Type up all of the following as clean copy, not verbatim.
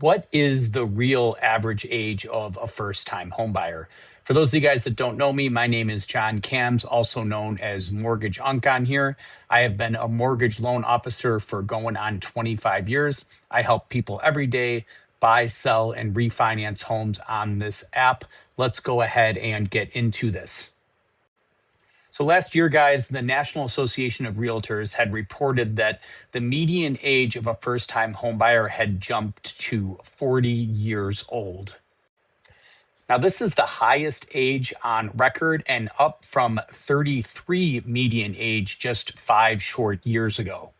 What is the real average age of a first-time homebuyer? For those of you guys that don't know me, my name is John Cams, also known as Mortgage Unk on here. I have been a mortgage loan officer for going on 25 years. I help people every day buy, sell, and refinance homes on this app. Let's go ahead and get into this. So last year, guys, the National Association of Realtors had reported that the median age of a first-time homebuyer had jumped to 40 years old. Now, this is the highest age on record and up from 33 median age just 5 short years ago.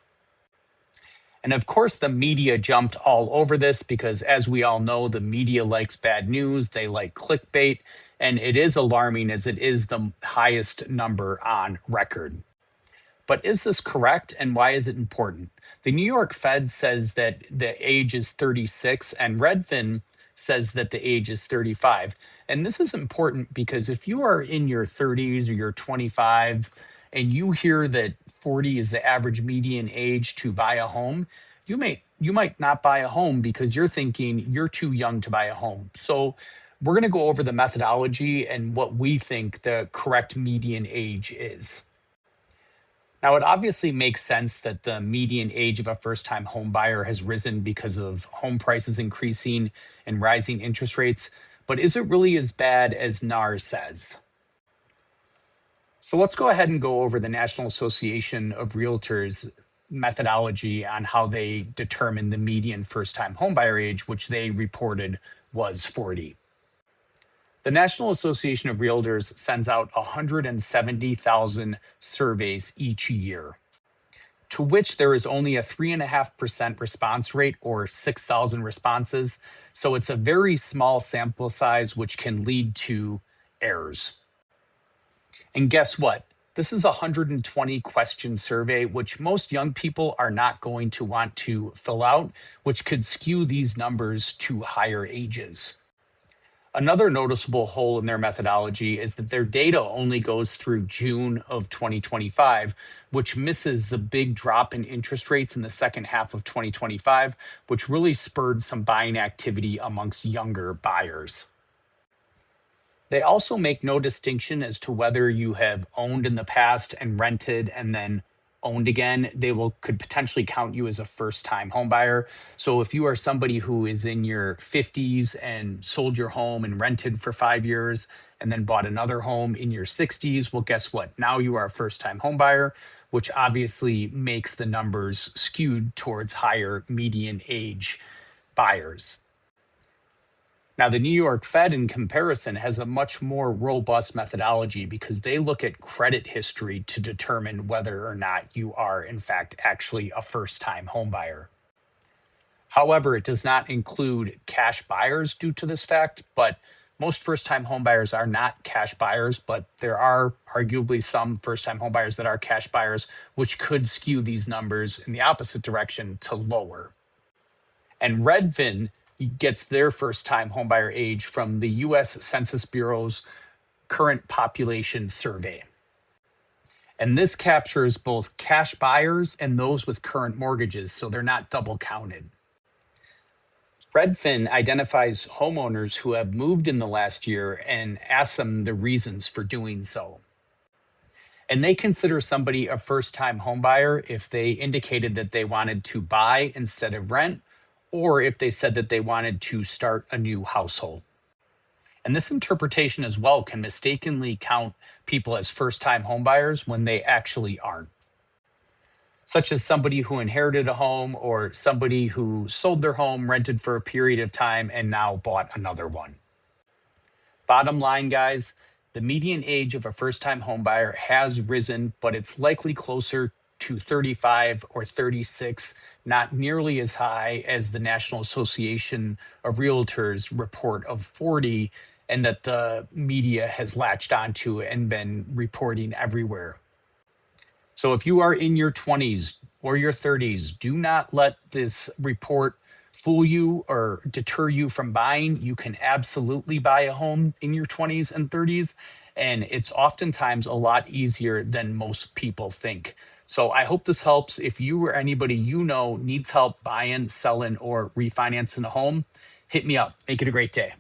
And of course, the media jumped all over this because, as we all know, the media likes bad news. They like clickbait. And it is alarming as it is the highest number on record. But is this correct, and why is it important? The New York Fed says that the age is 36, and Redfin says that the age is 35. And this is important because if you are in your 30s or you're 25 and you hear that 40 is the average median age to buy a home, you might not buy a home because you're thinking you're too young to buy a home. So we're going to go over the methodology and what we think the correct median age is. Now, it obviously makes sense that the median age of a first-time home buyer has risen because of home prices increasing and rising interest rates, but is it really as bad as NAR says? So let's go ahead and go over the National Association of Realtors methodology on how they determine the median first-time homebuyer age, which they reported was 40. The National Association of Realtors sends out 170,000 surveys each year, to which there is only a 3.5% response rate or 6,000 responses. So it's a very small sample size, which can lead to errors. And guess what? This is a 120 question survey, which most young people are not going to want to fill out, which could skew these numbers to higher ages. Another noticeable hole in their methodology is that their data only goes through June of 2025, which misses the big drop in interest rates in the second half of 2025, which really spurred some buying activity amongst younger buyers. They also make no distinction as to whether you have owned in the past and rented and then owned again. They could potentially count you as a first-time home buyer. So if you are somebody who is in your 50s and sold your home and rented for 5 years and then bought another home in your 60s, well, guess what? Now you are a first-time home buyer, which obviously makes the numbers skewed towards higher median age buyers. Now, the New York Fed, in comparison, has a much more robust methodology because they look at credit history to determine whether or not you are, in fact, actually a first-time homebuyer. However, it does not include cash buyers due to this fact, but most first-time homebuyers are not cash buyers, but there are arguably some first-time homebuyers that are cash buyers, which could skew these numbers in the opposite direction to lower. And Redfin gets their first-time homebuyer age from the U.S. Census Bureau's current population survey. And this captures both cash buyers and those with current mortgages, so they're not double counted. Redfin identifies homeowners who have moved in the last year and asks them the reasons for doing so. And they consider somebody a first-time homebuyer if they indicated that they wanted to buy instead of rent, or if they said that they wanted to start a new household. And this interpretation as well can mistakenly count people as first-time homebuyers when they actually aren't, such as somebody who inherited a home or somebody who sold their home, rented for a period of time, and now bought another one. Bottom line, guys, the median age of a first-time homebuyer has risen, but it's likely closer to 35 or 36, not nearly as high as the National Association of Realtors report of 40, and that the media has latched onto and been reporting everywhere. So if you are in your 20s or your 30s, do not let this report fool you or deter you from buying. You can absolutely buy a home in your 20s and 30s, and it's oftentimes a lot easier than most people think. So I hope this helps. If you or anybody you know needs help buying, selling, or refinancing a home, hit me up. Make it a great day.